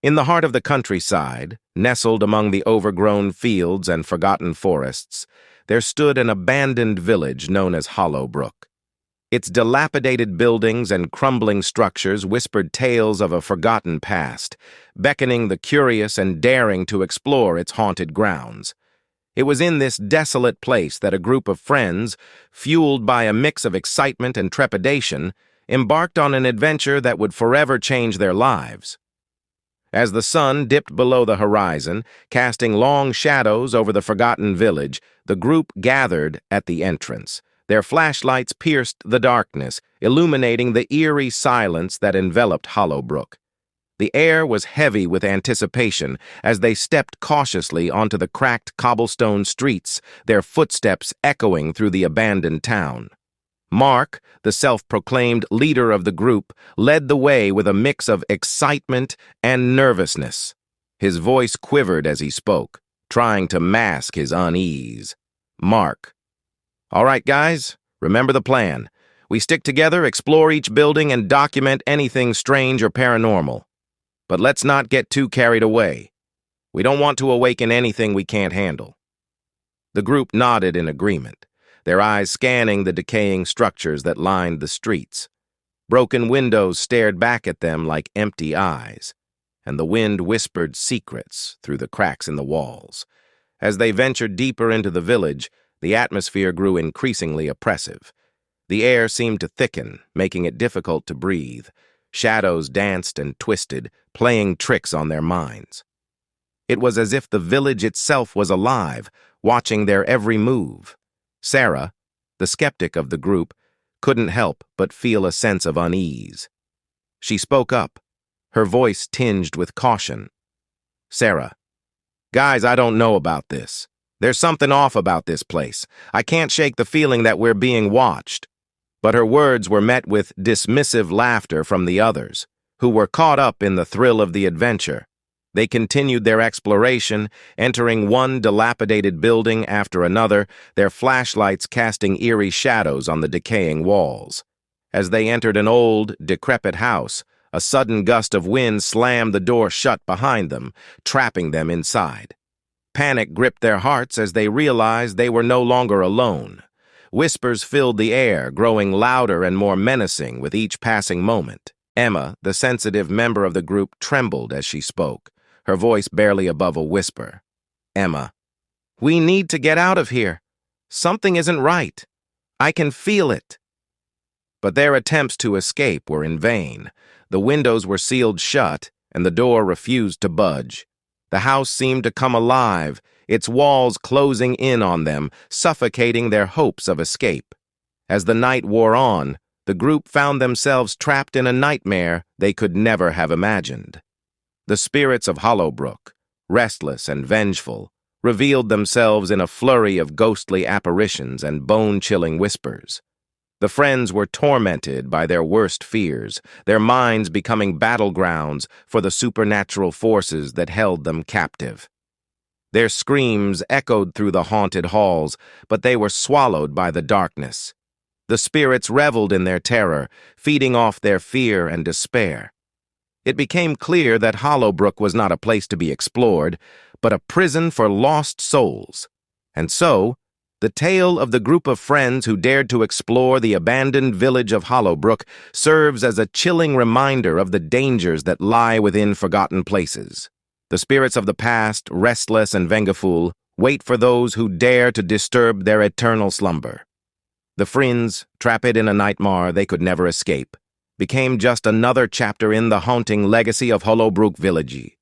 In the heart of the countryside, nestled among the overgrown fields and forgotten forests, there stood an abandoned village known as Hollowood. Its dilapidated buildings and crumbling structures whispered tales of a forgotten past, beckoning the curious and daring to explore its haunted grounds. It was in this desolate place that a group of friends, fueled by a mix of excitement and trepidation, embarked on an adventure that would forever change their lives. As the sun dipped below the horizon, casting long shadows over the forgotten village, the group gathered at the entrance. Their flashlights pierced the darkness, illuminating the eerie silence that enveloped Hollowood. The air was heavy with anticipation as they stepped cautiously onto the cracked cobblestone streets, their footsteps echoing through the abandoned town. Mark, the self-proclaimed leader of the group, led the way with a mix of excitement and nervousness. His voice quivered as he spoke, trying to mask his unease. Mark: "All right, guys, remember the plan. We stick together, explore each building, and document anything strange or paranormal. But let's not get too carried away. We don't want to awaken anything we can't handle." The group nodded in agreement, their eyes scanning the decaying structures that lined the streets. Broken windows stared back at them like empty eyes, and the wind whispered secrets through the cracks in the walls. As they ventured deeper into the village, the atmosphere grew increasingly oppressive. The air seemed to thicken, making it difficult to breathe. Shadows danced and twisted, playing tricks on their minds. It was as if the village itself was alive, watching their every move. Sarah, the skeptic of the group, couldn't help but feel a sense of unease. She spoke up, her voice tinged with caution. "Sarah, guys, I don't know about this. There's something off about this place. I can't shake the feeling that we're being watched." But her words were met with dismissive laughter from the others, who were caught up in the thrill of the adventure. They continued their exploration, entering one dilapidated building after another, their flashlights casting eerie shadows on the decaying walls. As they entered an old, decrepit house, a sudden gust of wind slammed the door shut behind them, trapping them inside. Panic gripped their hearts as they realized they were no longer alone. Whispers filled the air, growing louder and more menacing with each passing moment. Emma, the sensitive member of the group, trembled as she spoke, her voice barely above a whisper. "Emma, we need to get out of here. Something isn't right. I can feel it." But their attempts to escape were in vain. The windows were sealed shut, and the door refused to budge. The house seemed to come alive, its walls closing in on them, suffocating their hopes of escape. As the night wore on, the group found themselves trapped in a nightmare they could never have imagined. The spirits of Hollowood, restless and vengeful, revealed themselves in a flurry of ghostly apparitions and bone-chilling whispers. The friends were tormented by their worst fears, their minds becoming battlegrounds for the supernatural forces that held them captive. Their screams echoed through the haunted halls, but they were swallowed by the darkness. The spirits reveled in their terror, feeding off their fear and despair. It became clear that Hollowood was not a place to be explored, but a prison for lost souls. And so, the tale of the group of friends who dared to explore the abandoned village of Hollowood serves as a chilling reminder of the dangers that lie within forgotten places. The spirits of the past, restless and vengeful, wait for those who dare to disturb their eternal slumber. The friends, trapped in a nightmare they could never escape, became just another chapter in the haunting legacy of Hollowood Village.